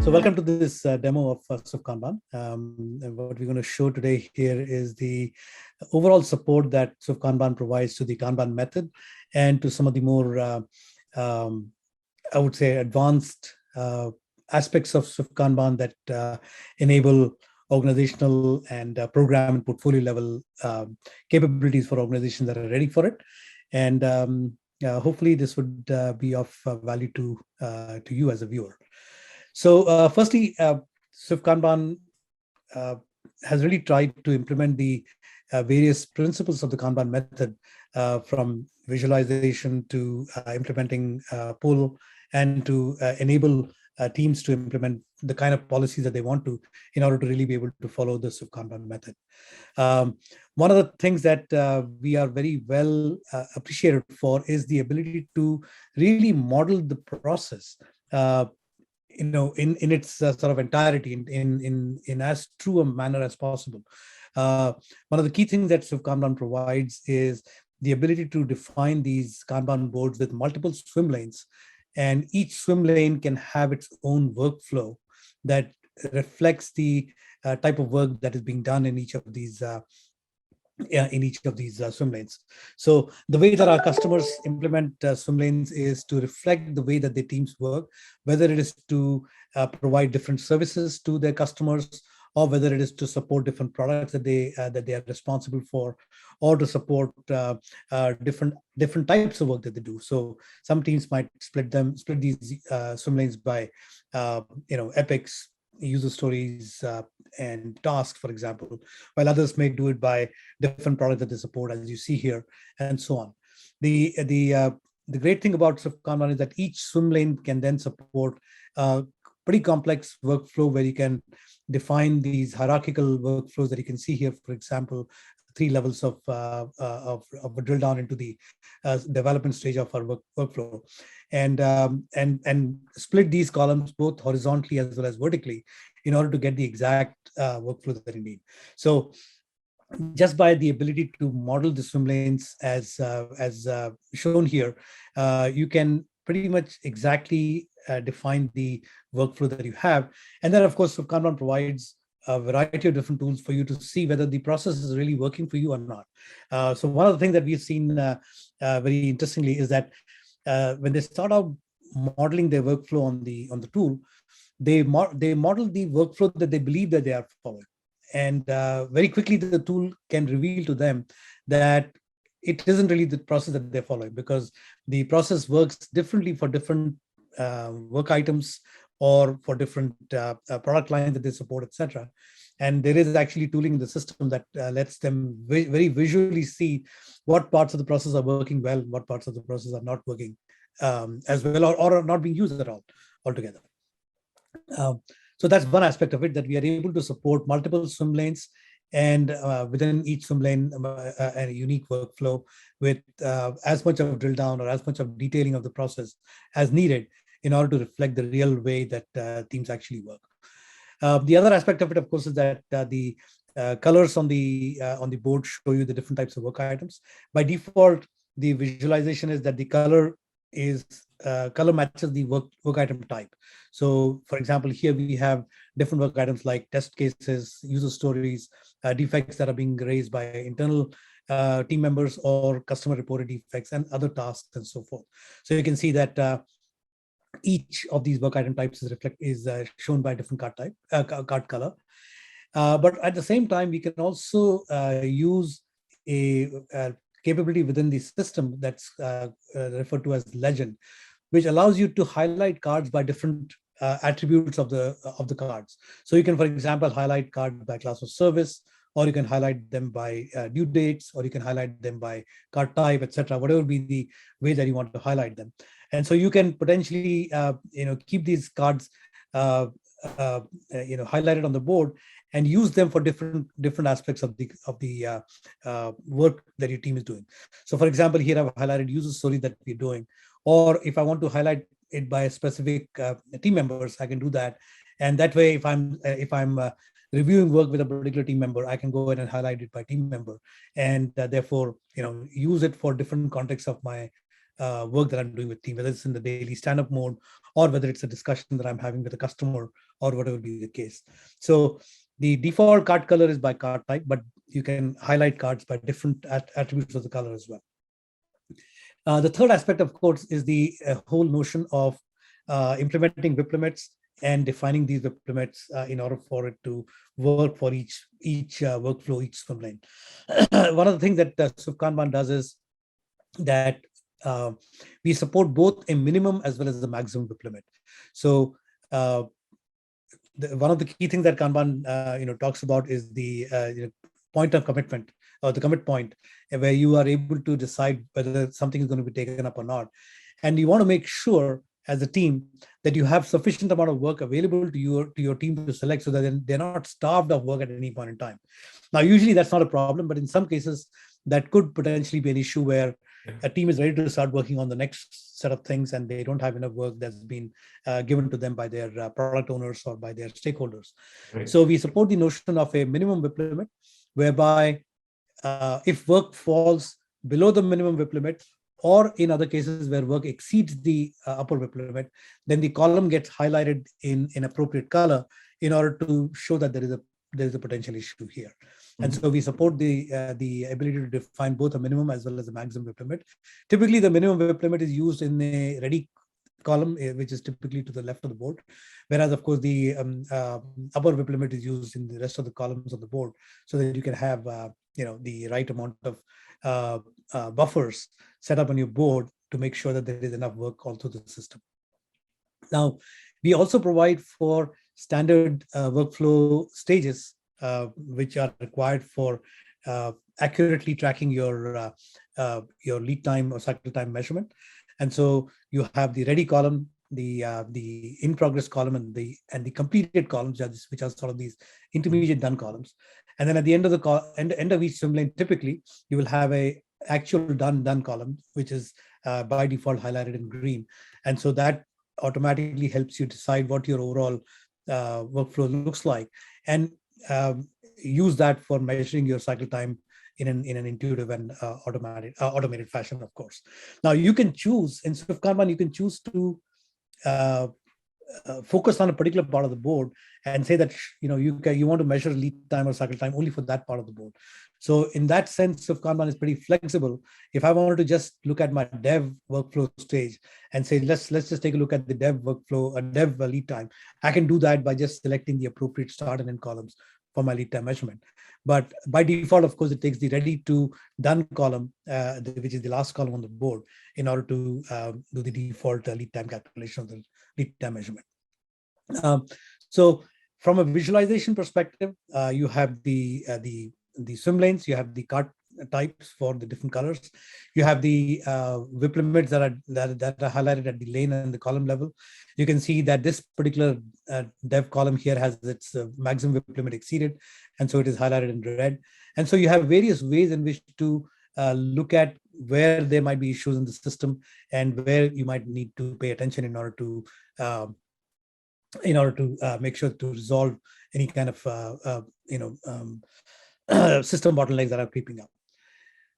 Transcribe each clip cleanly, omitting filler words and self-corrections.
So welcome to this demo of SwiftKanban. And what we're going to show today here is the overall support that SwiftKanban provides to the Kanban method and to some of the more, I would say, advanced aspects of SwiftKanban that enable organizational and program and portfolio level capabilities for organizations that are ready for it. And hopefully this would be of value to you as a viewer. So firstly, SwiftKanban has really tried to implement the various principles of the Kanban method, from visualization to implementing pull, and to enable teams to implement the kind of policies that they want to in order to really be able to follow the SwiftKanban method. One of the things that we are very well appreciated for is the ability to really model the process in its sort of entirety, in as true a manner as possible. One of the key things that SwiftKanban provides is the ability to define these Kanban boards with multiple swim lanes, and each swim lane can have its own workflow that reflects the type of work that is being done in each of these swim lanes. So the way that our customers implement swim lanes is to reflect the way that their teams work, whether it is to provide different services to their customers, or whether it is to support different products that they are responsible for, or to support different types of work that they do. So some teams might split these swim lanes by epics, user stories, and tasks, for example, while others may do it by different products that they support, as you see here, and so on. The great thing about SwiftKanban is that each swim lane can then support pretty complex workflow where you can define these hierarchical workflows that you can see here. For example, 3 levels of a drill down into the development stage of our workflow, and split these columns both horizontally as well as vertically in order to get the exact workflow that you need. So just by the ability to model the swim lanes as shown here, you can pretty much exactly define the workflow that you have. And then, of course, Kanban provides a variety of different tools for you to see whether the process is really working for you or not. So one of the things that we've seen very interestingly is that when they start out modeling their workflow on the tool, they model the workflow that they believe that they are following. And very quickly, the tool can reveal to them that it isn't really the process that they're following, because the process works differently for different work items or for different product lines that they support, etc. And there is actually tooling in the system that lets them very visually see what parts of the process are working well, what parts of the process are not working as well, or are not being used at all altogether. So that's one aspect of it, that we are able to support multiple swim lanes, and within each swim lane, a unique workflow with as much of drill down or as much of detailing of the process as needed in order to reflect the real way that teams actually work. The other aspect of it, of course, is that the colors on the board show you the different types of work items. By default, the visualization is that the color matches the work item type. So, for example, here we have different work items like test cases, user stories, defects that are being raised by internal team members, or customer reported defects, and other tasks, and so forth. So you can see that each of these work item types is shown by a different card color. But at the same time, we can also use a capability within the system that's referred to as legend, which allows you to highlight cards by different attributes of the cards. So you can, for example, highlight cards by class of service, or you can highlight them by due dates, or you can highlight them by card type, etc. Whatever be the way that you want to highlight them. And so you can potentially keep these cards highlighted on the board and use them for different aspects of the work that your team is doing. So, for example, here I've highlighted user story that we're doing, or if I want to highlight it by a specific team members, I can do that. And that way, if I'm reviewing work with a particular team member, I can go ahead and highlight it by team member, and therefore use it for different contexts of my work that I'm doing with team, whether it's in the daily stand-up mode or whether it's a discussion that I'm having with a customer or whatever be the case. So the default card color is by card type, but you can highlight cards by different attributes of the color as well. The third aspect, of course, is the whole notion of implementing WIP limits and defining these WIP limits in order for it to work for each workflow, each swim lane. One of the things that SwiftKanban does is that we support both a minimum as well as the maximum WIP limit. So one of the key things that Kanban talks about is the point of commitment, or the commit point, where you are able to decide whether something is going to be taken up or not. And you want to make sure as a team that you have sufficient amount of work available to your team to select, so that they're not starved of work at any point in time. Now, usually that's not a problem, but in some cases that could potentially be an issue where a team is ready to start working on the next set of things and they don't have enough work that's been given to them by their product owners or by their stakeholders. Right. So we support the notion of a minimum WIP limit, whereby if work falls below the minimum WIP limit, or in other cases where work exceeds the upper WIP limit, then the column gets highlighted in appropriate color in order to show that there is a potential issue here. And so we support the ability to define both a minimum as well as a maximum WIP limit. Typically, the minimum WIP limit is used in a ready column, which is typically to the left of the board, whereas of course the upper WIP limit is used in the rest of the columns on the board, so that you can have the right amount of buffers set up on your board to make sure that there is enough work all through the system. Now, we also provide for standard workflow stages, which are required for accurately tracking your lead time or cycle time measurement. And so you have the ready column, the in progress column, and the completed columns, which are sort of these intermediate done columns. And then at the end of the end of each swim lane, typically you will have a actual done column, which is by default highlighted in green. And so that automatically helps you decide what your overall workflow looks like, and use that for measuring your cycle time in an intuitive and automated fashion, of course. Now, you can choose in SwiftKanban, you can choose to focus on a particular part of the board and say that you want to measure lead time or cycle time only for that part of the board. So in that sense, SwiftKanban is pretty flexible. If I wanted to just look at my dev workflow stage and say, let's just take a look at the dev workflow, dev lead time, I can do that by just selecting the appropriate start and end columns for my lead time measurement. But by default, of course, it takes the ready to done column, which is the last column on the board, in order to do the default lead time calculation of the lead time measurement. So from a visualization perspective, you have the swim lanes, you have the card types for the different colors, you have the WIP limits that are highlighted at the lane and the column level. You can see that this particular dev column here has its maximum WIP limit exceeded, and so it is highlighted in red. And so you have various ways in which to look at where there might be issues in the system and where you might need to pay attention in order to make sure to resolve any kind of system bottlenecks that are creeping up.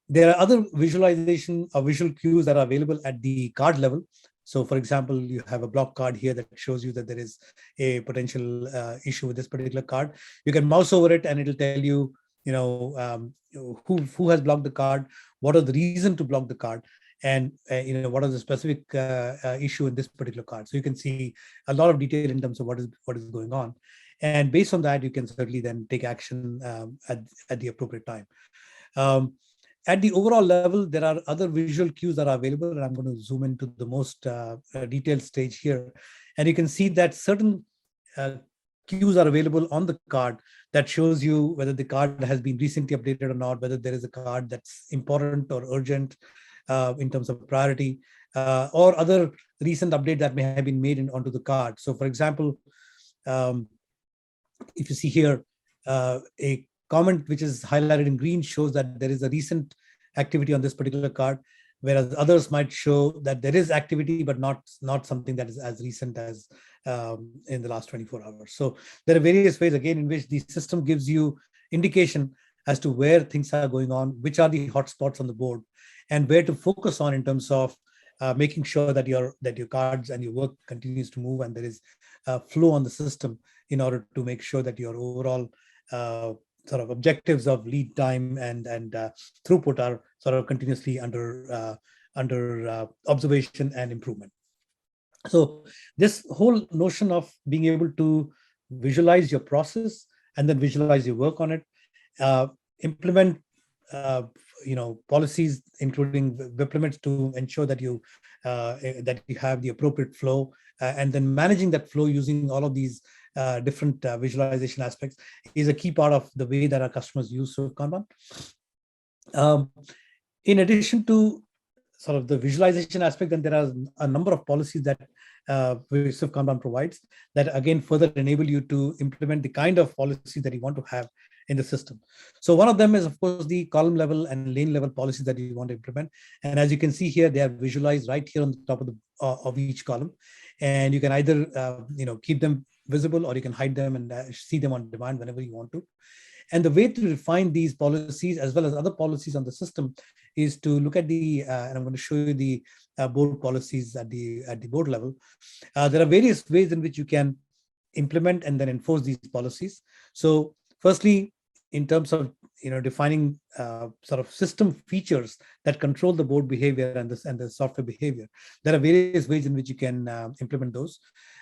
There are other visualization or visual cues that are available at the card level. So, for example, you have a block card here that shows you that there is a potential issue with this particular card. You can mouse over it and it'll tell you, who has blocked the card, what are the reason to block the card, and what is the specific issue in this particular card. So you can see a lot of detail in terms of what is going on, and based on that, you can certainly then take action at the appropriate time. At the overall level, there are other visual cues that are available, and I'm going to zoom into the most detailed stage here. And you can see that certain cues are available on the card that shows you whether the card has been recently updated or not, whether there is a card that's important or urgent in terms of priority, or other recent update that may have been made onto the card. So, for example, if you see here, a comment which is highlighted in green shows that there is a recent activity on this particular card, whereas others might show that there is activity, but not something that is as recent as in the last 24 hours. So there are various ways, again, in which the system gives you indication as to where things are going on, which are the hotspots on the board, and where to focus on in terms of making sure that your cards and your work continues to move, and there is flow on the system in order to make sure that your overall sort of objectives of lead time and throughput are sort of continuously under observation and improvement. So this whole notion of being able to visualize your process and then visualize your work on it, implement policies, including implements to ensure that you have the appropriate flow, and then managing that flow using all of these different visualization aspects is a key part of the way that our customers use SwiftKanban. In addition to sort of the visualization aspect, then there are a number of policies that SwiftKanban provides that again further enable you to implement the kind of policy that you want to have in the system. So one of them is, of course, the column level and lane level policies that you want to implement. And as you can see here, they are visualized right here on the top of each column. And you can either keep them visible, or you can hide them and see them on demand whenever you want to. And the way to define these policies as well as other policies on the system is to look at the, and I'm going to show you the board policies at the board level. There are various ways in which you can implement and then enforce these policies. So firstly, in terms of defining sort of system features that control the board behavior and the software behavior, there are various ways in which you can implement those.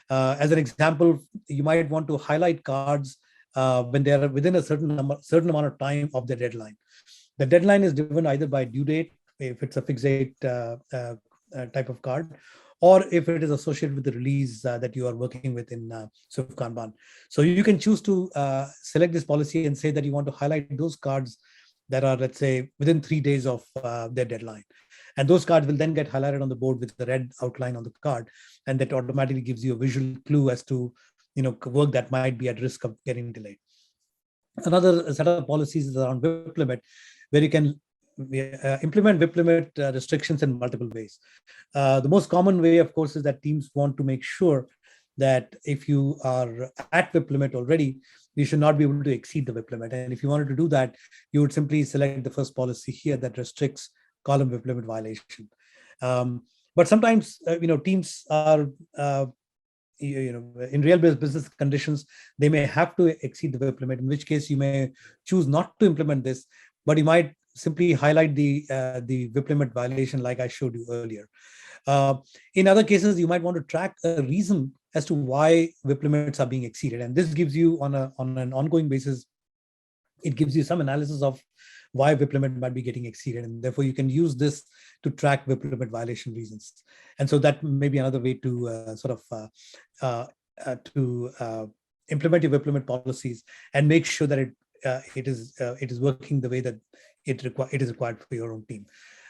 As an example, you might want to highlight cards when they are within a certain amount of time of the deadline. The deadline is driven either by due date, if it's a fixed date type of card, or if it is associated with the release that you are working with in SwiftKanban. So you can choose to select this policy and say that you want to highlight those cards that are, let's say, within 3 days of their deadline. And those cards will then get highlighted on the board with the red outline on the card. And that automatically gives you a visual clue as to work that might be at risk of getting delayed. Another set of policies is around WIP limit, where you can implement WIP limit restrictions in multiple ways. The most common way, of course, is that teams want to make sure that if you are at WIP limit already, you should not be able to exceed the WIP limit. And if you wanted to do that, you would simply select the first policy here that restricts column WIP limit violation. But sometimes, teams are in real business conditions, they may have to exceed the WIP limit, in which case you may choose not to implement this, but you might simply highlight the WIP limit violation like I showed you earlier. In other cases, you might want to track a reason as to why WIP limits are being exceeded. And this gives you on an ongoing basis, it gives you some analysis of why WIP limit might be getting exceeded. And therefore you can use this to track WIP limit violation reasons. And so that may be another way to implement your WIP limit policies and make sure that it is working the way that it is required for your own team.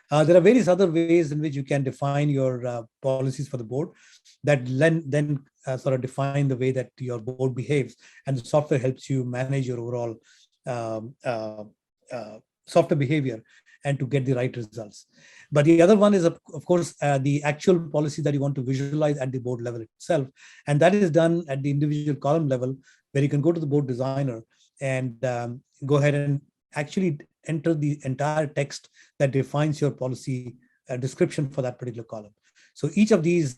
There are various other ways in which you can define your policies for the board that then sort of define the way that your board behaves, and the software helps you manage your overall software behavior and to get the right results. But the other one is, of course, the actual policy that you want to visualize at the board level itself. And that is done at the individual column level, where you can go to the board designer and go ahead and actually enter the entire text that defines your policy description for that particular column. So each of these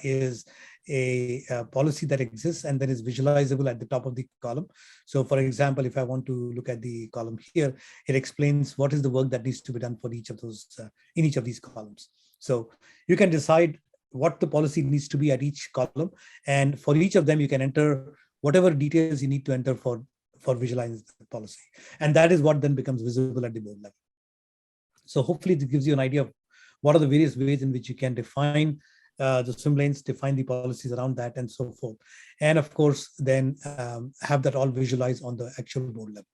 is a policy that exists and that is visualizable at the top of the column. So for example, if I want to look at the column here, it explains what is the work that needs to be done for each of those in each of these columns. So you can decide what the policy needs to be at each column, and for each of them you can enter whatever details you need to enter for visualizing the policy, and that is what then becomes visible at the board level. So hopefully this gives you an idea of what are the various ways in which you can define the swim lanes, define the policies around that, and so forth. And of course, then have that all visualized on the actual board level.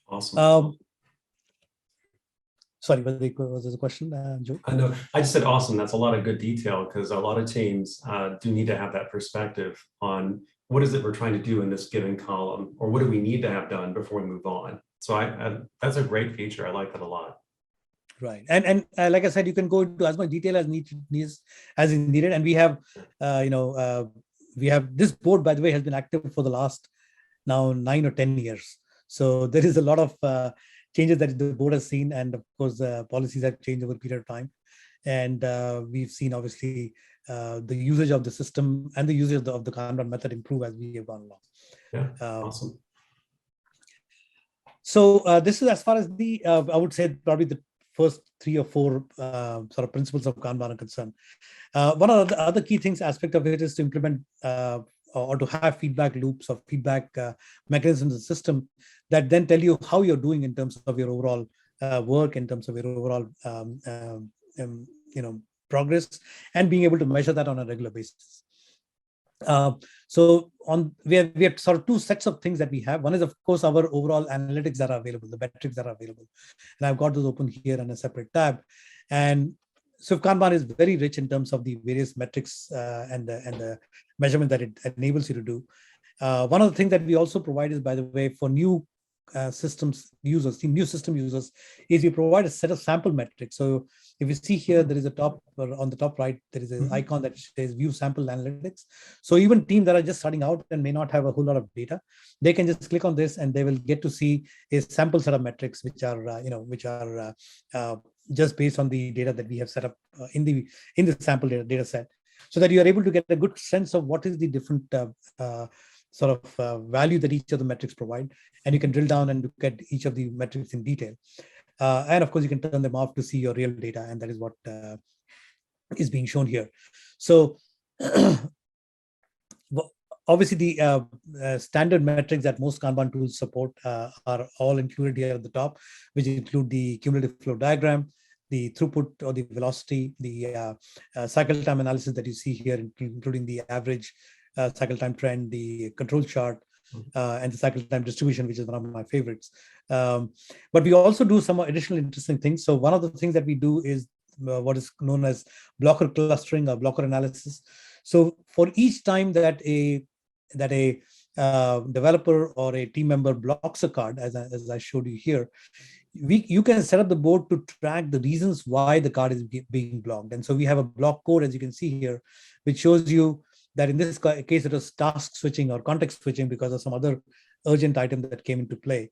Awesome. Sorry, was there a question, Joe? No, I just said awesome. That's a lot of good detail, because a lot of teams do need to have that perspective on what is it we're trying to do in this given column, or what do we need to have done before we move on. So that's a great feature. I like that a lot. Right, and like I said, you can go into as much detail as is needed, and we have, we have this board, by the way, has been active for the last now 9 or 10 years. So there is a lot of changes that the board has seen, and of course, policies have changed over a period of time. And we've seen obviously the usage of the system and the usage of the Kanban method improve as we have gone along. Yeah, awesome. So this is as far as the, I would say probably the first 3 or 4 sort of principles of Kanban are concerned. One of the other key things aspect of it is to implement or to have feedback loops or feedback mechanisms in the system that then tell you how you're doing in terms of your overall work, in terms of your overall progress, and being able to measure that on a regular basis. So we have sort of 2 sets of things that we have. One is, of course, our overall analytics that are available, the metrics that are available, and I've got those open here in a separate tab. And SwiftKanban is very rich in terms of the various metrics and the measurement that it enables you to do. One of the things that we also provide is, by the way, for new systems users, new system users, is we provide a set of sample metrics. So if you see here, there is a top, or on the top right, there is an icon that says view sample analytics. So even teams that are just starting out and may not have a whole lot of data, they can just click on this and they will get to see a sample set of metrics, which are just based on the data that we have set up in the sample data set, so that you are able to get a good sense of what is the different value that each of the metrics provide, and you can drill down and look at each of the metrics in detail. And of course, you can turn them off to see your real data, and that is what is being shown here. So obviously, the standard metrics that most Kanban tools support are all included here at the top, which include the cumulative flow diagram, the throughput or the velocity, the cycle time analysis that you see here, including the average cycle time trend, the control chart, and the cycle time distribution, which is one of my favorites. But we also do some additional interesting things. So one of the things that we do is what is known as blocker clustering or blocker analysis. So for each time that a developer or a team member blocks a card, as I showed you here, you can set up the board to track the reasons why the card is being blocked. And so we have a block code, as you can see here, which shows you that in this case, it was task switching or context switching because of some other urgent item that came into play.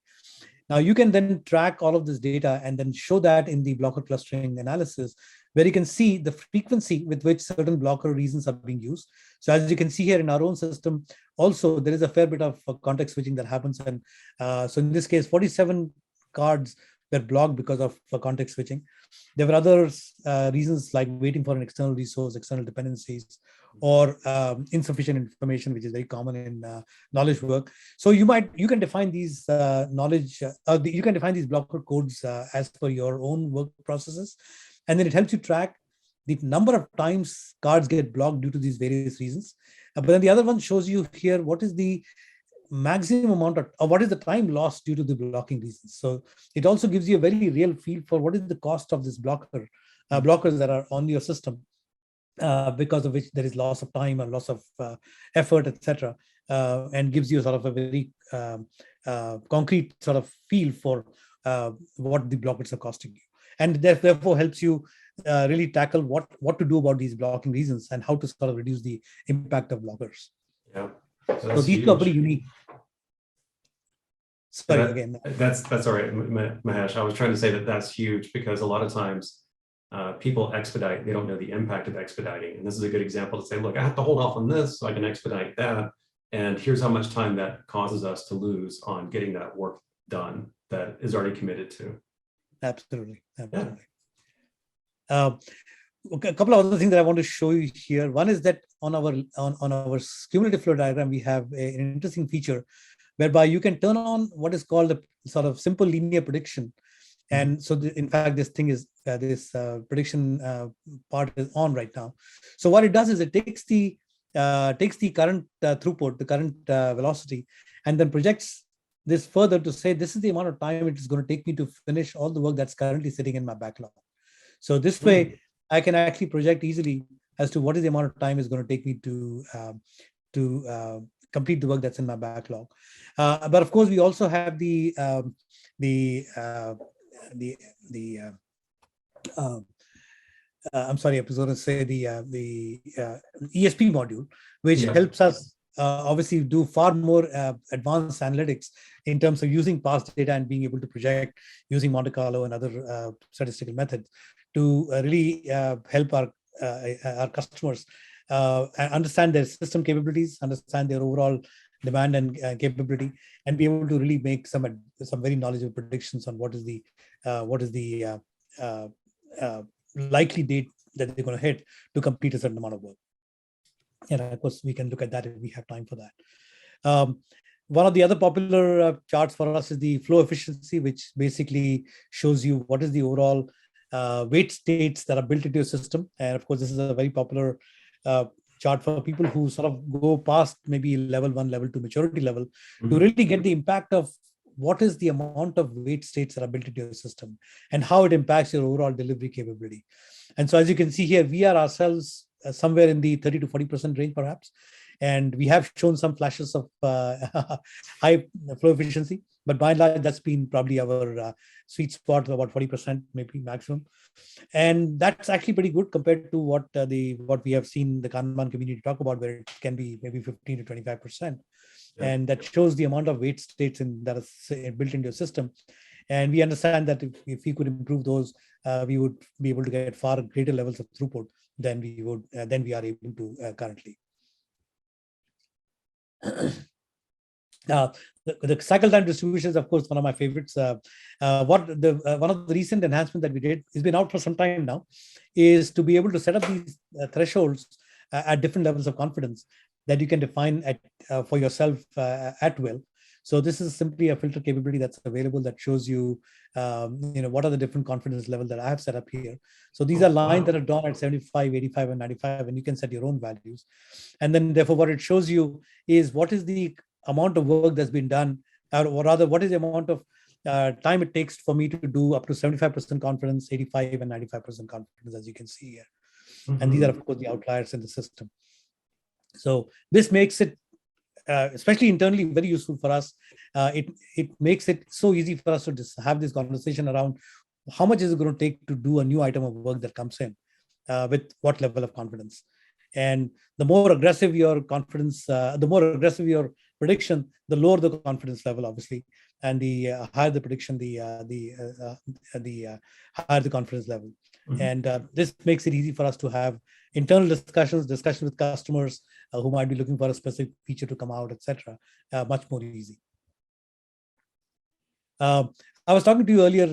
Now you can then track all of this data and then show that in the blocker clustering analysis, where you can see the frequency with which certain blocker reasons are being used. So as you can see here in our own system, also there is a fair bit of context switching that happens. And so in this case, 47 cards were blocked because of context switching. There were other reasons like waiting for an external resource, external dependencies, or insufficient information, which is very common in knowledge work. So you can define these you can define these blocker codes as per your own work processes, and then it helps you track the number of times cards get blocked due to these various reasons. But then the other one shows you here what is the maximum amount of, or what is the time lost due to the blocking reasons. So it also gives you a very real feel for what is the cost of this blockers that are on your system, because of which there is loss of time or loss of effort, etc., and gives you sort of a very concrete sort of feel for what the blockers are costing you, and therefore helps you really tackle what to do about these blocking reasons and how to sort of reduce the impact of blockers. Yeah. So these two are pretty unique. Sorry, again. That's all right, Mahesh. I was trying to say that that's huge because a lot of times people expedite, they don't know the impact of expediting. And this is a good example to say, look, I have to hold off on this so I can expedite that. And here's how much time that causes us to lose on getting that work done that is already committed to. Absolutely. Absolutely. Yeah. A couple of other things that I want to show you here. One is that on our cumulative flow diagram, we have an interesting feature whereby you can turn on what is called a sort of simple linear prediction. And so, in fact, this thing is this prediction part is on right now. So what it does is it takes the current throughput, the current velocity, and then projects this further to say this is the amount of time it is going to take me to finish all the work that's currently sitting in my backlog. So this way, I can actually project easily as to what is the amount of time it's going to take me to complete the work that's in my backlog. But of course, we also have I'm sorry, I was going to say the ESP module, which helps us obviously do far more advanced analytics in terms of using past data and being able to project using Monte Carlo and other statistical methods to really help our customers understand their system capabilities, understand their overall demand and capability, and be able to really make some very knowledgeable predictions on what is the uh, uh, likely date that they're going to hit to complete a certain amount of work. And of course, we can look at that if we have time for that. One of the other popular charts for us is the flow efficiency, which basically shows you what is the overall wait states that are built into your system. And of course, this is a very popular chart for people who sort of go past maybe level 1, level 2 maturity level to really get the impact of what is the amount of wait states that are built into your system and how it impacts your overall delivery capability. And so as you can see here, we are ourselves somewhere in the 30 to 40% range, perhaps. And we have shown some flashes of high flow efficiency, but by and large, that's been probably our sweet spot, about 40%, maybe maximum. And that's actually pretty good compared to what we have seen the Kanban community talk about, where it can be maybe 15 to 25%. Yeah. And that shows the amount of wait states that is built into your system. And we understand that if we could improve those, we would be able to get far greater levels of throughput than we are able to currently. The cycle time distribution is, of course, one of my favorites. One of the recent enhancements that we did, has been out for some time now, is to be able to set up these thresholds at different levels of confidence that you can define for yourself at will. So this is simply a filter capability that's available that shows you, what are the different confidence levels that I have set up here. So these are lines that are drawn at 75, 85, and 95, and you can set your own values. And then therefore what it shows you is what is the amount of work that's been done, or rather what is the amount of time it takes for me to do up to 75% confidence, 85 and 95% confidence, as you can see here. And these are, of course, the outliers in the system. So this makes it, especially internally, very useful for us. It makes it so easy for us to just have this conversation around how much is it going to take to do a new item of work that comes in, with what level of confidence. And the more aggressive your confidence, the more aggressive your prediction, the lower the confidence level, obviously, and the higher the prediction, the higher the confidence level. And this makes it easy for us to have internal discussions with customers who might be looking for a specific feature to come out, etc. Much more easy. I was talking to you earlier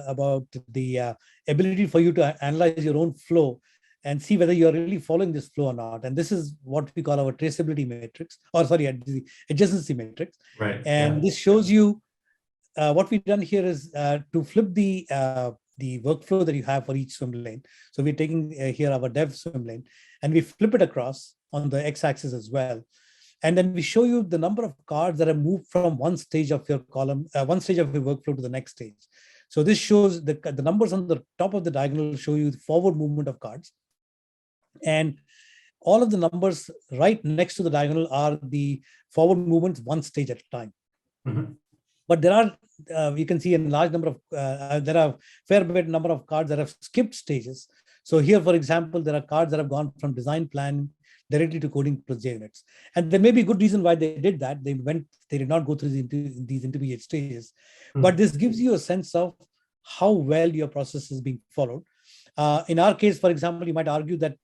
about the ability for you to analyze your own flow and see whether you're really following this flow or not. And this is what we call our traceability matrix, or sorry, adjacency matrix. Right. And this shows you what we've done here is to flip the workflow that you have for each swim lane. So we're taking here our dev swim lane, and we flip it across on the x-axis as well. And then we show you the number of cards that have moved from one stage of your column, one stage of your workflow to the next stage. So this shows the numbers on the top of the diagonal show you the forward movement of cards. And all of the numbers right next to the diagonal are the forward movements one stage at a time. But there are, you can see a large number of, there are fair bit number of cards that have skipped stages. So here, for example, there are cards that have gone from design plan directly to coding plus JUnits. And there may be a good reason why they did that. They did not go through these intermediate stages. But this gives you a sense of how well your process is being followed. In our case, for example, you might argue that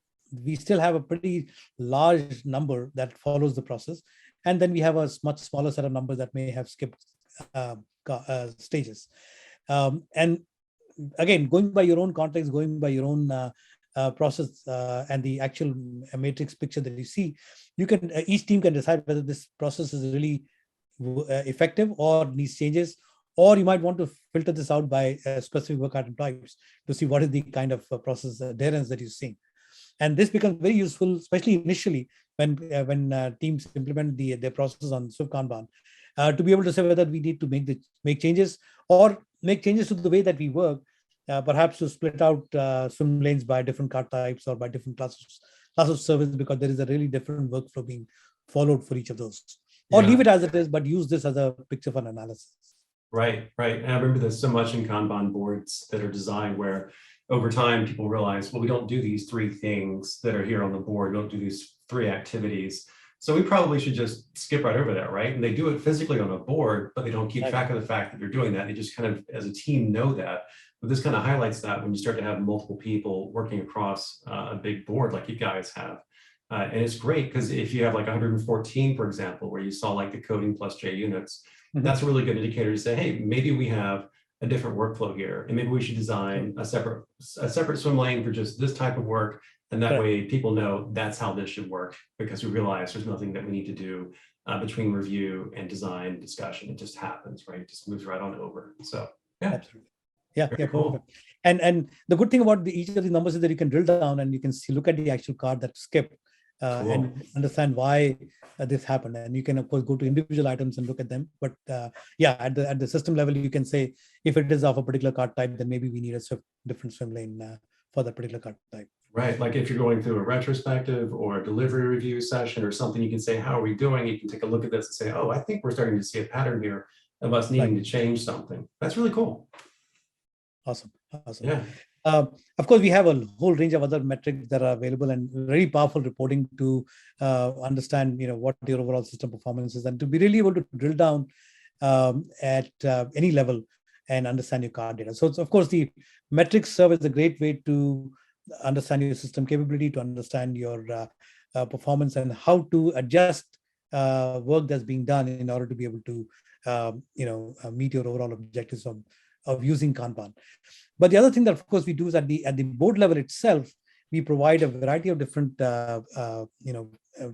we still have a pretty large number that follows the process. And then we have a much smaller set of numbers that may have skipped stages. And again, going by your own context, going by your own process and the actual matrix picture that you see, you can each team can decide whether this process is really effective or needs changes, or you might want to filter this out by specific work item types to see what is the kind of process adherence that you're seeing. And this becomes very useful, especially initially when teams implement their process on SwiftKanban, to be able to say whether we need to make changes or make changes to the way that we work, perhaps to split out swim lanes by different card types or by different classes of service, because there is a really different workflow being followed for each of those. Or leave it as it is, but use this as a picture for an analysis. Right. And I remember there's so much in Kanban boards that are designed where over time people realize, well, we don't do these three things that are here on the board. We don't do these three activities. So we probably should just skip right over that, right? And they do it physically on a board, but they don't keep Right. track of the fact that they're doing that. They just kind of, as a team, know that. But this kind of highlights that when you start to have multiple people working across a big board like you guys have. And it's great because if you have like 114, for example, where you saw like the coding plus J units, that's a really good indicator to say, hey, maybe we have a different workflow here, and maybe we should design a separate swim lane for just this type of work. And that way people know that's how this should work, because we realize there's nothing that we need to do between review and design discussion. It just happens, right? It just moves right on over. So yeah. Absolutely. Yeah, Very yeah, cool. perfect. And the good thing about each of the numbers is that you can drill down and you can see, look at the actual card that skipped Cool. and understand why this happened. And you can of course go to individual items and look at them. But yeah, at the system level, you can say if it is of a particular card type, then maybe we need a different swim lane for that particular card type. Right, like if you're going through a retrospective or a delivery review session or something, you can say, how are we doing? You can take a look at this and say, oh, I think we're starting to see a pattern here of us needing to change something. That's really cool. Awesome. Awesome. Yeah. Of course, we have a whole range of other metrics that are available and very powerful reporting to understand, what your overall system performance is, and to be really able to drill down at any level and understand your card data. So, of course, the metrics serve as a great way to understand your system capability, to understand your performance, and how to adjust work that's being done in order to be able to, meet your overall objectives of using Kanban. But the other thing that, of course, we do is at the board level itself, we provide a variety of different,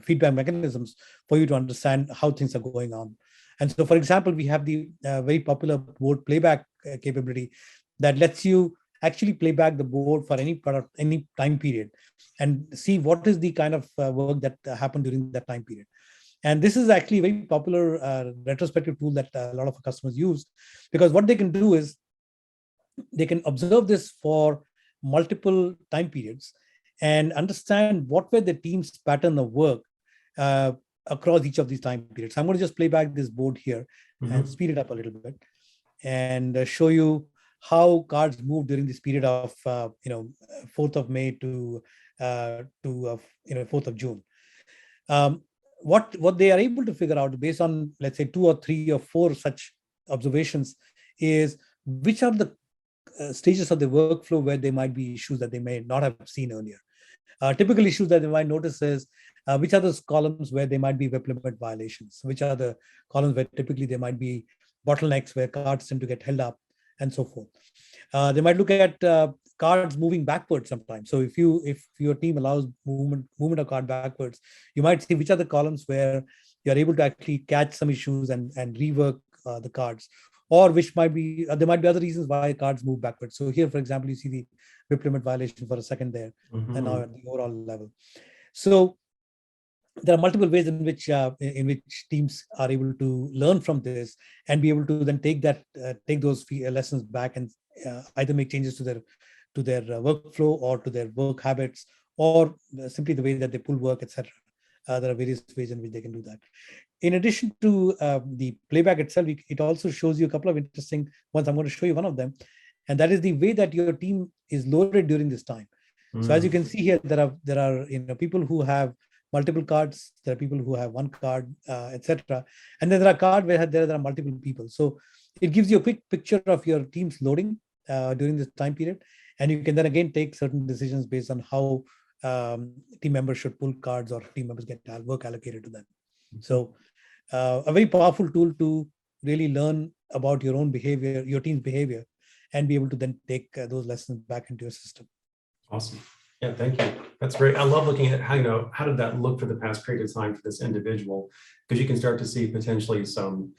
feedback mechanisms for you to understand how things are going on. And so, for example, we have the very popular board playback capability that lets you actually play back the board for any product, any time period, and see what is the kind of work that happened during that time period. And this is actually a very popular retrospective tool that a lot of our customers use, because what they can do is they can observe this for multiple time periods and understand what were the team's pattern of work across each of these time periods. I'm going to just play back this board here and speed it up a little bit and show you how cards move during this period of 4th of May to 4th of June. What they are able to figure out based on, let's say, 2 or 3 or 4 such observations is which are the stages of the workflow where there might be issues that they may not have seen earlier. Typical issues that they might notice is which are those columns where there might be web limit violations, which are the columns where typically there might be bottlenecks where cards tend to get held up, and so forth. They might look at cards moving backwards sometimes. So if your team allows movement of card backwards, you might see which are the columns where you're able to actually catch some issues and rework the cards, or which might be there might be other reasons why cards move backwards. So here, for example, you see the WIP limit violation for a second there, and now at the overall level. So there are multiple ways in which teams are able to learn from this and be able to then take those lessons back and either make changes to their workflow or to their work habits, or simply the way that they pull work, etc. There are various ways in which they can do that. In addition to the playback itself, it also shows you a couple of interesting ones. I'm going to show you one of them, and that is the way that your team is loaded during this time. So as you can see here, there are people who have multiple cards, there are people who have one card, etc. And then there are cards where there are multiple people. So it gives you a quick picture of your team's loading during this time period, and you can then again take certain decisions based on how team members should pull cards or team members get work allocated to them. So a very powerful tool to really learn about your own behavior, your team's behavior, and be able to then take those lessons back into your system. Awesome. Yeah, thank you. That's great. I love looking at how did that look for the past period of time for this individual, because you can start to see potentially some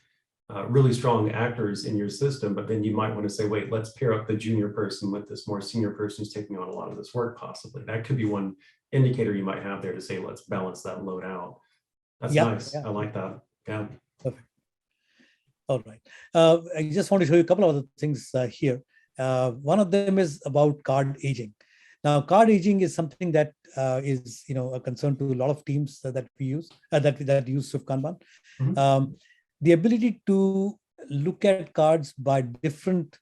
really strong actors in your system, but then you might want to say, wait, let's pair up the junior person with this more senior person who's taking on a lot of this work possibly. That could be one indicator you might have there to say, let's balance that load out. That's nice. Yeah. I like that. Yeah. Perfect. All right. I just want to show you a couple of other things here. One of them is about card aging. Now, card aging is something that is a concern to a lot of teams that we use that use SwiftKanban. The ability to look at cards by different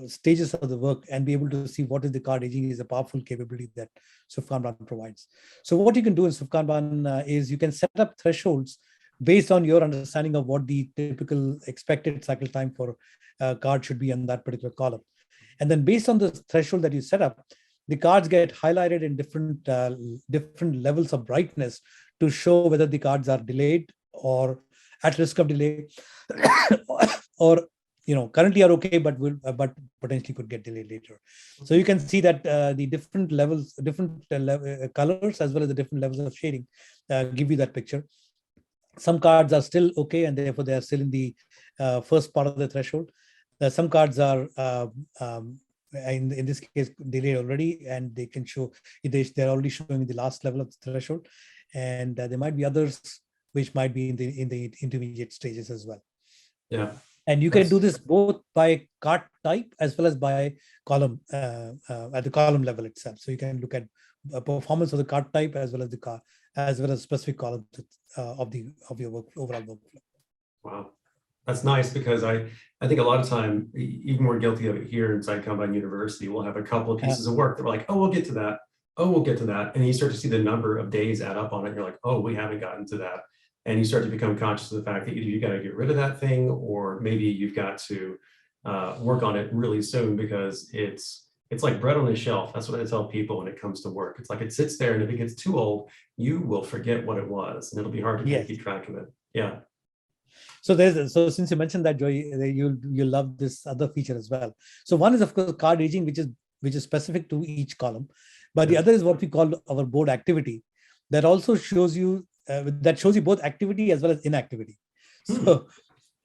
stages of the work and be able to see what is the card aging is a powerful capability that SwiftKanban provides. So what you can do in SwiftKanban is you can set up thresholds based on your understanding of what the typical expected cycle time for a card should be in that particular column. And then based on the threshold that you set up, the cards get highlighted in different levels of brightness to show whether the cards are delayed or at risk of delay, or currently are okay, but will but potentially could get delayed later. So you can see that the different levels, different colors, as well as the different levels of shading, give you that picture. Some cards are still okay, and therefore they are still in the first part of the threshold. Some cards are in this case delayed already, and they can show they're already showing the last level of the threshold, and there might be others which might be in the intermediate stages as well. Yeah. And you can do this both by card type as well as by column at the column level itself. So you can look at performance of the card type as well as specific columns of your overall workflow. Wow, that's nice, because I think a lot of time, even we're guilty of it here inside Kanban University. We'll have a couple of pieces of work that we're like, oh, we'll get to that. Oh, we'll get to that. And you start to see the number of days add up on it. You're like, oh, we haven't gotten to that. And you start to become conscious of the fact that either you got to get rid of that thing, or maybe you've got to work on it really soon, because it's like bread on a shelf. That's what I tell people when it comes to work. It's like it sits there, and if it gets too old, you will forget what it was, and it'll be hard to kind of keep track of it. Yeah. So since you mentioned that, Joy, you'll love this other feature as well. So one is of course card aging, which is specific to each column, but the other is what we call our board activity, that also shows you both activity as well as inactivity. So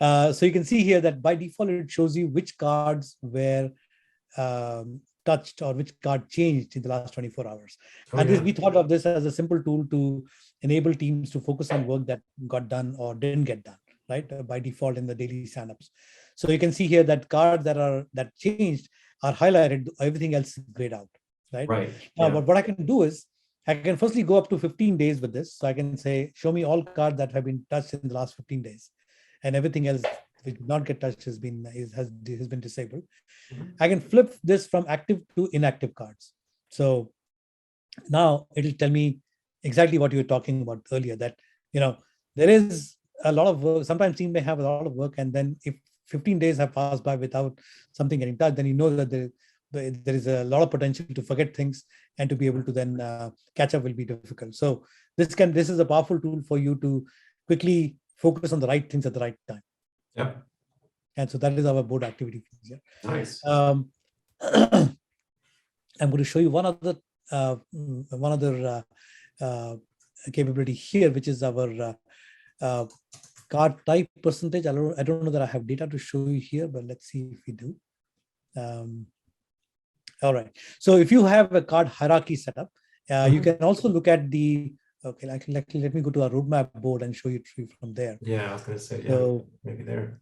so you can see here that by default it shows you which cards were touched or which card changed in the last 24 hours. We thought of this as a simple tool to enable teams to focus on work that got done or didn't get done, right? By default in the daily signups. So you can see here that cards that changed are highlighted, everything else is grayed out, right? Now, but what I can do is I can firstly go up to 15 days with this. So I can say, show me all cards that have been touched in the last 15 days, and everything else which did not get touched has been disabled. I can flip this from active to inactive cards. So now it'll tell me exactly what you were talking about earlier, that there is a lot of work. Sometimes team may have a lot of work, and then if 15 days have passed by without something getting touched, then you know that there is a lot of potential to forget things, and to be able to then catch up will be difficult. So this is a powerful tool for you to quickly focus on the right things at the right time. Yep. And so that is our board activity feature. Nice. I'm going to show you one other capability here, which is our card type percentage. I don't know that I have data to show you here, but let's see if we do. All right. So if you have a card hierarchy set up, you can also look at the, okay, let me go to our roadmap board and show you from there. Yeah, I was going to say, maybe there.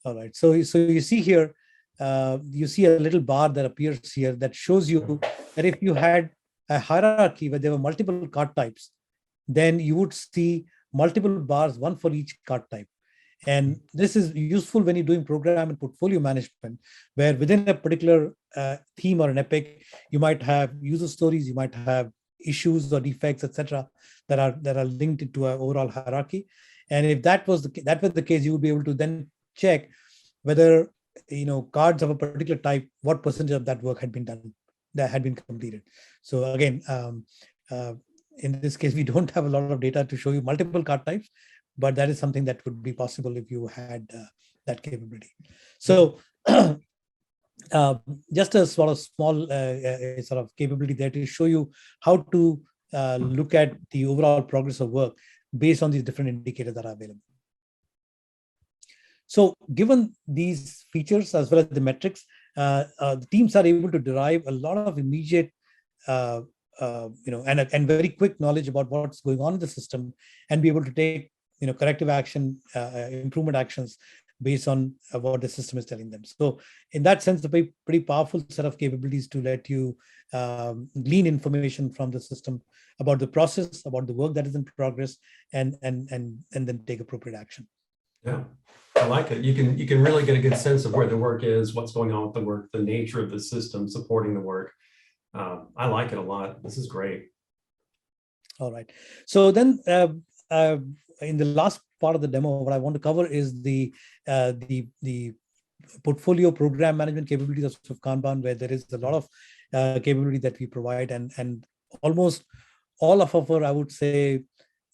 All right. So you see here, you see a little bar that appears here that shows you that if you had a hierarchy where there were multiple card types, then you would see multiple bars, one for each card type. And this is useful when you're doing program and portfolio management, where within a particular theme or an epic, you might have user stories, you might have issues or defects, etc., that are linked to an overall hierarchy. And if that was the case, you would be able to then check whether cards of a particular type, what percentage of that work had been done, that had been completed. So again, in this case, we don't have a lot of data to show you multiple card types, but that is something that would be possible if you had that capability. So just a sort of small sort of capability there to show you how to look at the overall progress of work based on these different indicators that are available. So given these features as well as the metrics, the teams are able to derive a lot of immediate and very quick knowledge about what's going on in the system, and be able to take corrective action, improvement actions based on what the system is telling them. So in that sense, a pretty powerful set of capabilities to let you glean information from the system about the process, about the work that is in progress, and then take appropriate action. Yeah, I like it. You can really get a good sense of where the work is, what's going on with the work, the nature of the system supporting the work. I like it a lot. This is great. All right. So then, uh, in the last part of the demo, what I want to cover is the portfolio program management capabilities of SwiftKanban, where there is a lot of capability that we provide, and almost all of our, I would say,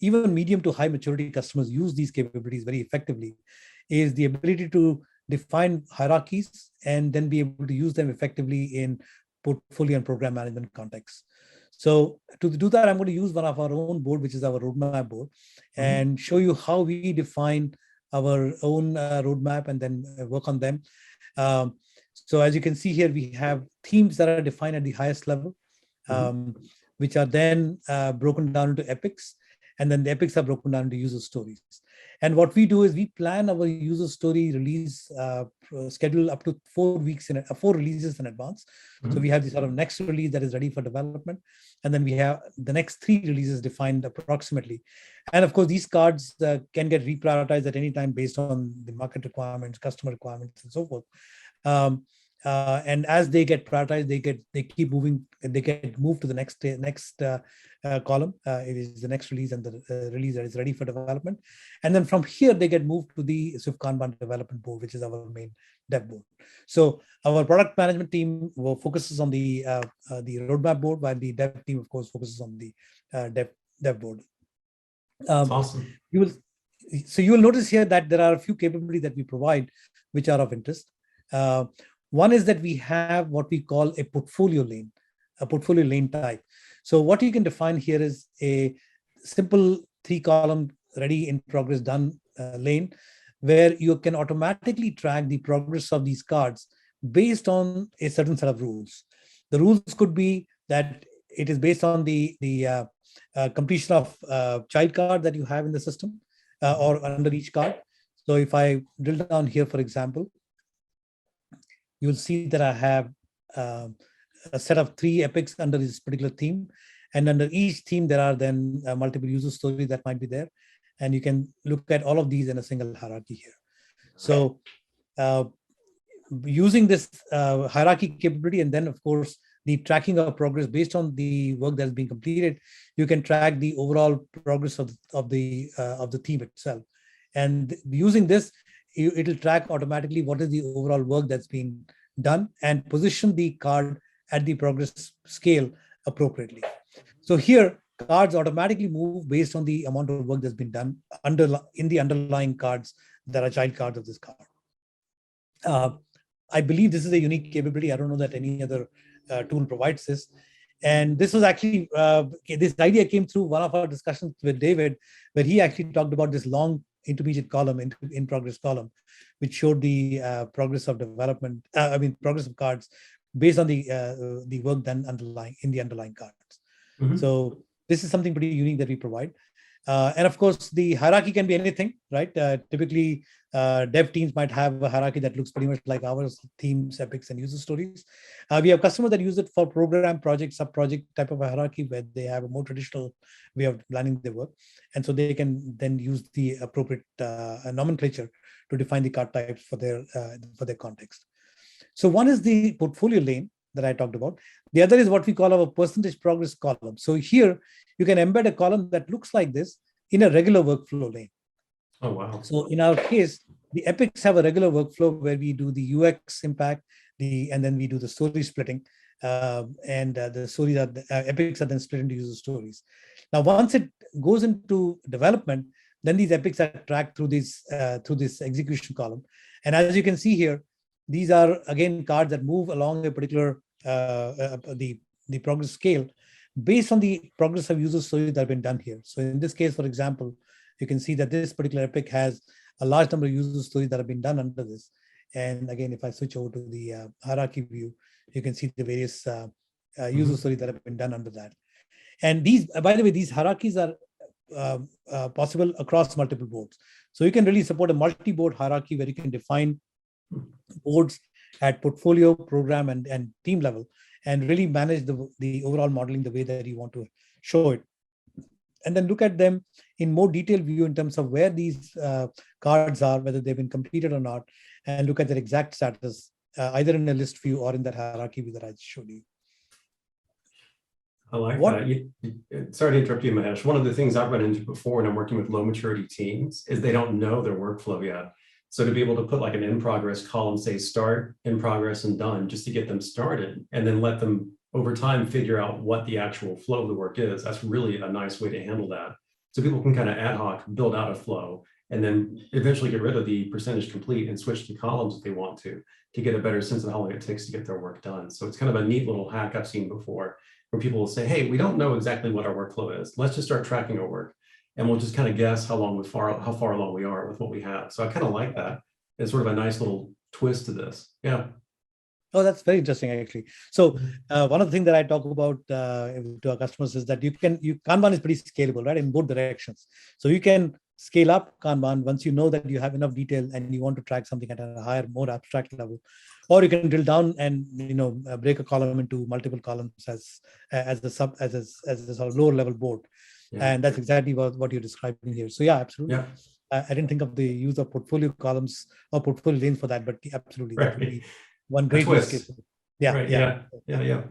even medium to high maturity customers use these capabilities very effectively. Is the ability to define hierarchies and then be able to use them effectively in portfolio and program management contexts. So to do that, I'm going to use one of our own board, which is our roadmap board, and show you how we define our own roadmap and then work on them. Um, so as you can see here, we have themes that are defined at the highest level, um, which are then broken down into epics, and then the epics are broken down into user stories. And what we do is we plan our user story release schedule up to 4 weeks 4 releases in advance. So we have the sort of next release that is ready for development, and then we have the next 3 releases defined approximately. And of course, these cards can get reprioritized at any time based on the market requirements, customer requirements, and so forth. Um, and as they get prioritized, they keep moving. They get moved to the next column. It is the next release and the release that is ready for development. And then from here, they get moved to the SwiftKanban development board, which is our main dev board. So our product management team focuses on the roadmap board, while the dev team, of course, focuses on the dev board. That's awesome. You will notice here that there are a few capabilities that we provide which are of interest. One is that we have what we call a portfolio lane type. So what you can define here is a simple 3-column ready, in progress, done lane, where you can automatically track the progress of these cards based on a certain set of rules. The rules could be that it is based on the completion of child card that you have in the system or under each card. So if I drill down here, for example, you'll see that I have a set of 3 epics under this particular theme. And under each theme, there are then multiple user stories that might be there. And you can look at all of these in a single hierarchy here. So using this hierarchy capability, and then, of course, the tracking of progress based on the work that's being completed, you can track the overall progress of the theme itself. And using this, it'll track automatically what is the overall work that's being done and position the card at the progress scale appropriately. So here, cards automatically move based on the amount of work that's been done in the underlying cards that are child cards of this card. I believe this is a unique capability. I don't know that any other tool provides this. And this was actually, this idea came through one of our discussions with David, where he actually talked about this long intermediate column, in progress column, which showed the progress of development, progress of cards based on the work done in the underlying cards. So this is something pretty unique that we provide. And of course, the hierarchy can be anything, right? Typically, dev teams might have a hierarchy that looks pretty much like ours: themes, epics, and user stories. We have customers that use it for program, project, sub-project type of a hierarchy, where they have a more traditional way of planning their work. And so they can then use the appropriate nomenclature to define the card types for their context. So one is the portfolio lane that I talked about. The other is what we call our percentage progress column. So here you can embed a column that looks like this in a regular workflow lane. Oh, wow. So in our case, the epics have a regular workflow where we do the UX impact, and then we do the story splitting, and the stories epics are then split into user stories. Now, once it goes into development, then these epics are tracked through this execution column. And as you can see here, these are again cards that move along a particular the progress scale based on the progress of user stories that have been done here. So in this case, for example, you can see that this particular epic has a large number of user stories that have been done under this. And again, if I switch over to the hierarchy view, you can see the various user stories that have been done under that. And these, by the way, these hierarchies are possible across multiple boards. So you can really support a multi-board hierarchy where you can define boards at portfolio, program, and team level, and really manage the overall modeling the way that you want to show it. and then look at them in more detailed view in terms of where these cards are, whether they've been completed or not, and look at their exact status, either in a list view or in that hierarchy view that I showed you. I like that. Sorry to interrupt you, Mahesh. One of the things I've run into before when I'm working with low maturity teams is they don't know their workflow yet. So to be able to put like an in progress column, say start, in progress, and done, just to get them started, and then let them over time figure out what the actual flow of the work is, that's really a nice way to handle that. So people can kind of ad hoc build out a flow and then eventually get rid of the percentage complete and switch to columns if they want to get a better sense of how long it takes to get their work done. So it's kind of a neat little hack I've seen before, where people will say, hey, we don't know exactly what our workflow is. Let's just start tracking our work. And we'll just kind of guess how far along we are with what we have. So I kind of like that. It's sort of a nice little twist to this. Yeah. Oh, that's very interesting, actually. So one of the things that I talk about to our customers is that Kanban is pretty scalable, right, in both directions. So you can scale up Kanban once you know that you have enough detail and you want to track something at a higher, more abstract level, or you can drill down and break a column into multiple columns as a sort of lower level board. Yeah. And that's exactly what you're describing here. So yeah, absolutely. Yeah. I didn't think of the use of portfolio columns or portfolio lanes for that, but absolutely, that would be one great use case. Yeah, right, yeah.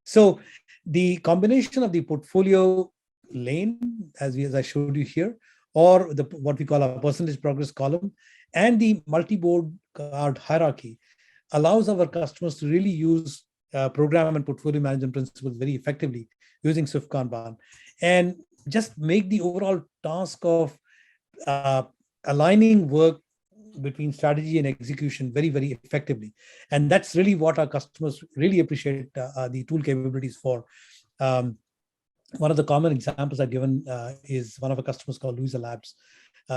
So the combination of the portfolio lane, as I showed you here, or what we call a percentage progress column, and the multi-board card hierarchy allows our customers to really use program and portfolio management principles very effectively using SwiftKanban, and just make the overall task of aligning work between strategy and execution very, very effectively. And that's really what our customers really appreciate the tool capabilities for. One of the common examples I've given is one of our customers called Louisa Labs,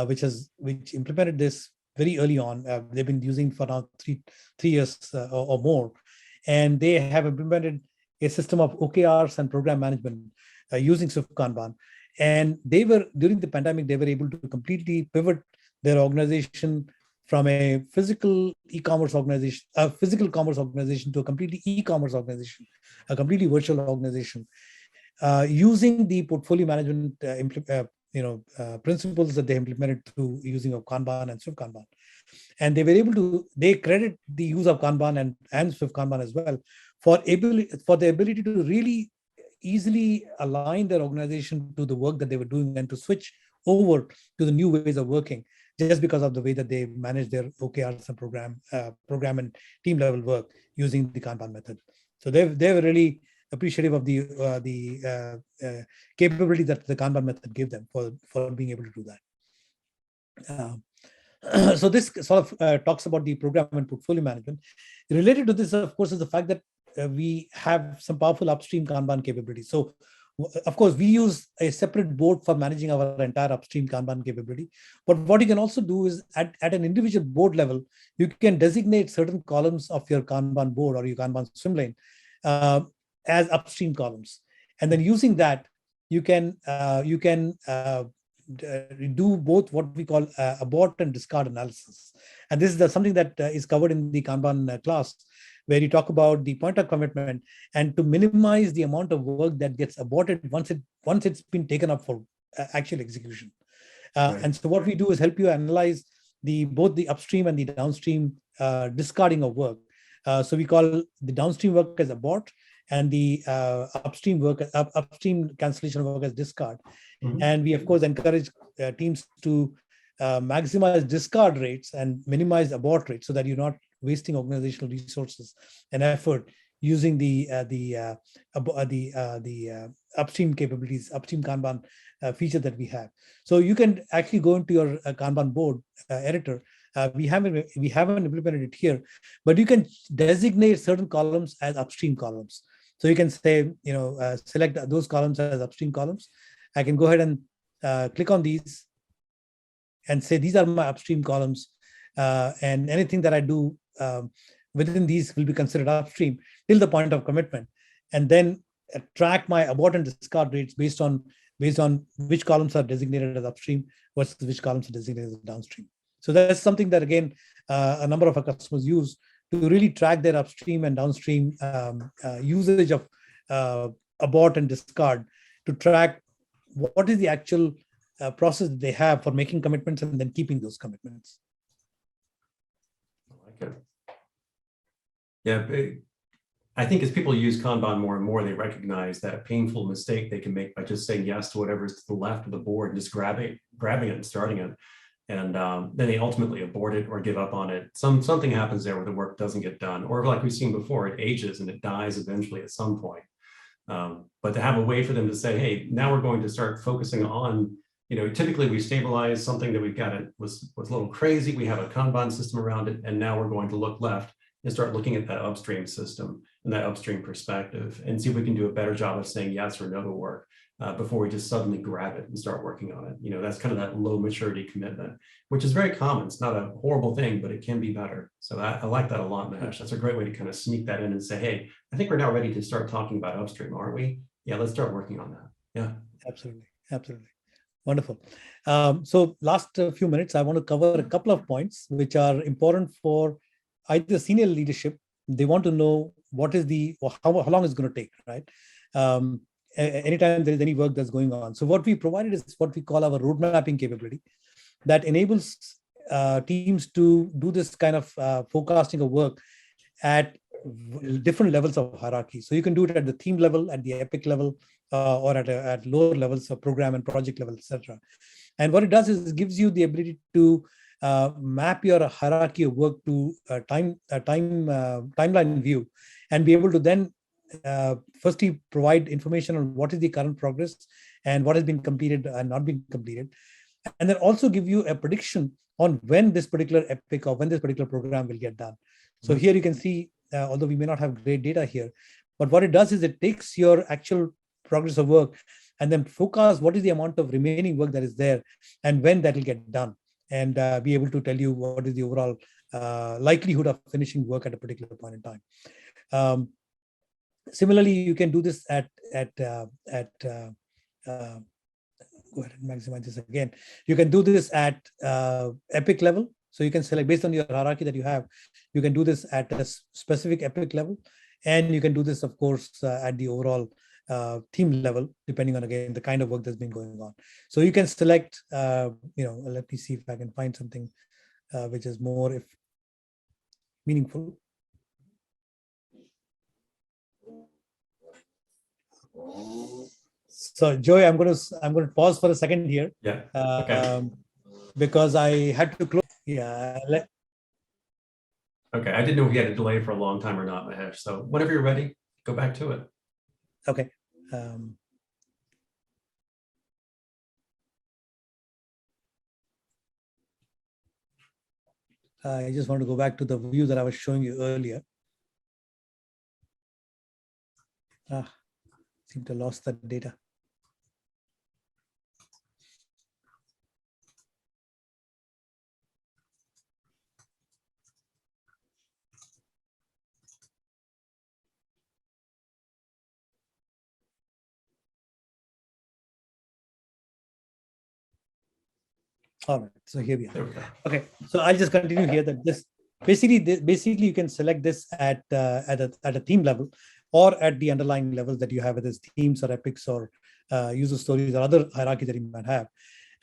which implemented this very early on. They've been using for now three years or more. And they have implemented a system of OKRs and program management using SwiftKanban. And during the pandemic, they were able to completely pivot their organization from a physical commerce organization to a completely e-commerce organization, a completely virtual organization, using the portfolio management principles that they implemented through using of Kanban and SwiftKanban. And they credit the use of Kanban and SwiftKanban as well for the ability to really easily align their organization to the work that they were doing and to switch over to the new ways of working, just because of the way that they manage their OKRs and program and team level work using the Kanban method. So they were really appreciative of the capability that the Kanban method gave them for being able to do that. So this sort of talks about the program and portfolio management. Related to this, of course, is the fact that we have some powerful upstream Kanban capabilities. So of course, we use a separate board for managing our entire upstream Kanban capability. But what you can also do is at an individual board level, you can designate certain columns of your Kanban board or your Kanban swim lane as upstream columns. And then using that, you can do both what we call abort and discard analysis. And this is something that is covered in the Kanban class, where you talk about the point of commitment and to minimize the amount of work that gets aborted once it's been taken up for actual execution. Right. And so what we do is help you analyze both the upstream and the downstream discarding of work. So we call the downstream work as abort and the upstream cancellation work as discard. Mm-hmm. And we of course encourage teams to maximize discard rates and minimize abort rates so that you're not wasting organizational resources and effort using the upstream capabilities, upstream Kanban feature that we have. So you can actually go into your Kanban board editor. We haven't implemented it here, but you can designate certain columns as upstream columns. So you can say, select those columns as upstream columns. I can go ahead and click on these and say, these are my upstream columns. And anything that I do within these will be considered upstream till the point of commitment. And then track my abort and discard rates based on which columns are designated as upstream versus which columns are designated as downstream. So that's something that, again, a number of our customers use to really track their upstream and downstream usage of abort and discard to track what is the actual process that they have for making commitments and then keeping those commitments. I like it. Yeah, I think as people use Kanban more and more, they recognize that painful mistake they can make by just saying yes to whatever's to the left of the board and just grabbing it and starting it. And then they ultimately abort it or give up on it. Something happens there where the work doesn't get done, or like we've seen before, it ages and it dies eventually at some point. But to have a way for them to say, hey, now we're going to start focusing on, typically we stabilize something that we've got, it was a little crazy. We have a Kanban system around it, and now we're going to look left and start looking at that upstream system and that upstream perspective and see if we can do a better job of saying yes or no to work before we just suddenly grab it and start working on it. That's kind of that low maturity commitment, which is very common. It's not a horrible thing, but it can be better. So I like that a lot, Mahesh. That's a great way to kind of sneak that in and say, hey, I think we're now ready to start talking about upstream, aren't we? Yeah, let's start working on that. Yeah, absolutely. Wonderful. So last few minutes, I want to cover a couple of points which are important for either senior leadership. They want to know what is how long it's going to take, right? Anytime there is any work that's going on. So what we provided is what we call our road mapping capability that enables teams to do this kind of forecasting of work at different levels of hierarchy. So you can do it at the team level, at the epic level, or at lower levels of program and project level, etc. And what it does is it gives you the ability to map your hierarchy of work to a timeline view, and be able to then firstly provide information on what is the current progress and what has been completed and not been completed, and then also give you a prediction on when this particular epic or when this particular program will get done. So here you can see, although we may not have great data here, but what it does is it takes your actual progress of work and then forecast what is the amount of remaining work that is there and when that will get done, and be able to tell you what is the overall likelihood of finishing work at a particular point in time. Similarly, you can do this at go ahead and maximize this again. You can do this at epic level. So you can select based on your hierarchy that you have. You can do this at a specific epic level, and you can do this, of course, at the overall team level, depending on, again, the kind of work that's been going on. So you can select, let me see if I can find something which is more meaningful. So Joey, I'm going to pause for a second here. Yeah. Okay. Because I had to close. Yeah. Okay. I didn't know if you had a delay for a long time or not, Mahesh. So whenever you're ready, go back to it. Okay. I just want to go back to the view that I was showing you earlier. Seem to have lost that data. All right, so here we are. Okay, so I'll just continue here. That this basically you can select this at a team level or at the underlying levels that you have, whether it's teams or epics or user stories or other hierarchy that you might have,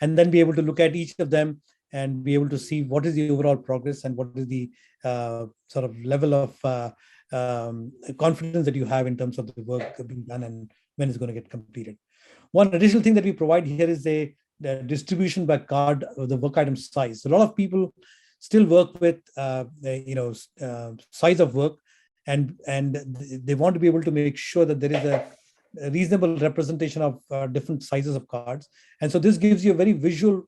and then be able to look at each of them and be able to see what is the overall progress and what is the sort of level of confidence that you have in terms of the work being done and when it's going to get completed. One additional thing that we provide here is the distribution by card of the work item size. So a lot of people still work with size of work, and they want to be able to make sure that there is a reasonable representation of different sizes of cards. And so this gives you a very visual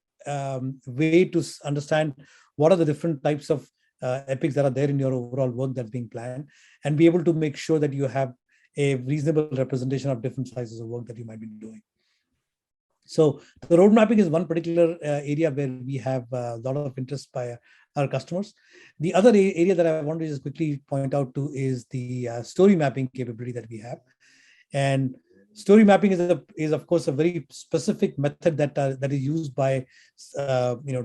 way to understand what are the different types of epics that are there in your overall work that's being planned, and be able to make sure that you have a reasonable representation of different sizes of work that you might be doing. So the road mapping is one particular area where we have a lot of interest by our customers. The other area that I want to just quickly point out to is the story mapping capability that we have. And story mapping is of course a very specific method that is used by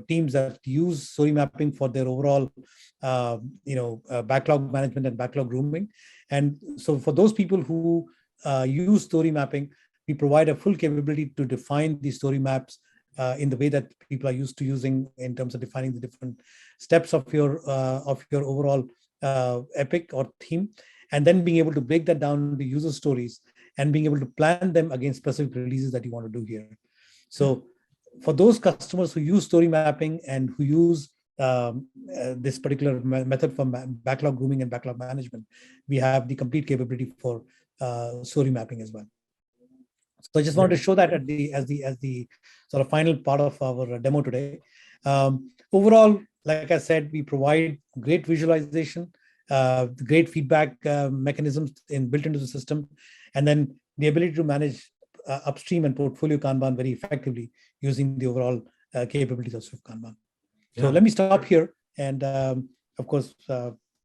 teams that use story mapping for their overall backlog management and backlog grooming. And so for those people who use story mapping, we provide a full capability to define the story maps in the way that people are used to using in terms of defining the different steps of your overall epic or theme, and then being able to break that down into user stories and being able to plan them against specific releases that you want to do here. So for those customers who use story mapping and who use this particular method for backlog grooming and backlog management, we have the complete capability for story mapping as well. So I just wanted to show that as the sort of final part of our demo today. Overall, like I said, we provide great visualization, great feedback mechanisms built into the system, and then the ability to manage upstream and portfolio Kanban very effectively using the overall capabilities of SwiftKanban. So let me stop here, and of course,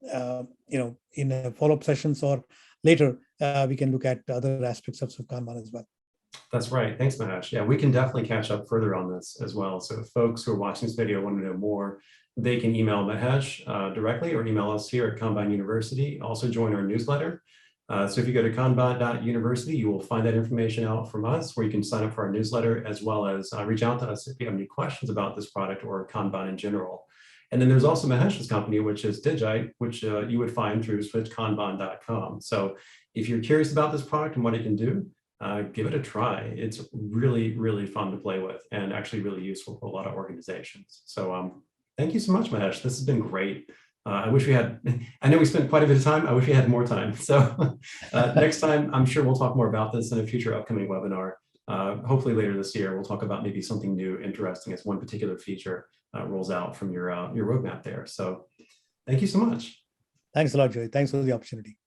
in follow-up sessions or later, we can look at other aspects of SwiftKanban as well. That's right. Thanks, Mahesh. Yeah, we can definitely catch up further on this as well. So if folks who are watching this video want to know more, they can email Mahesh directly or email us here at Kanban University. Also join our newsletter. So if you go to kanban.university, you will find that information out from us where you can sign up for our newsletter, as well as reach out to us if you have any questions about this product or Kanban in general. And then there's also Mahesh's company, which is Digité, which you would find through SwiftKanban.com. So if you're curious about this product and what it can do, give it a try. It's really, really fun to play with and actually really useful for a lot of organizations. So thank you so much, Mahesh. This has been great. I wish we had, I know we spent quite a bit of time. I wish we had more time. So next time, I'm sure we'll talk more about this in a future upcoming webinar. Hopefully later this year, we'll talk about maybe something new, interesting as one particular feature rolls out from your roadmap there. So thank you so much. Thanks a lot, Joey. Thanks for the opportunity.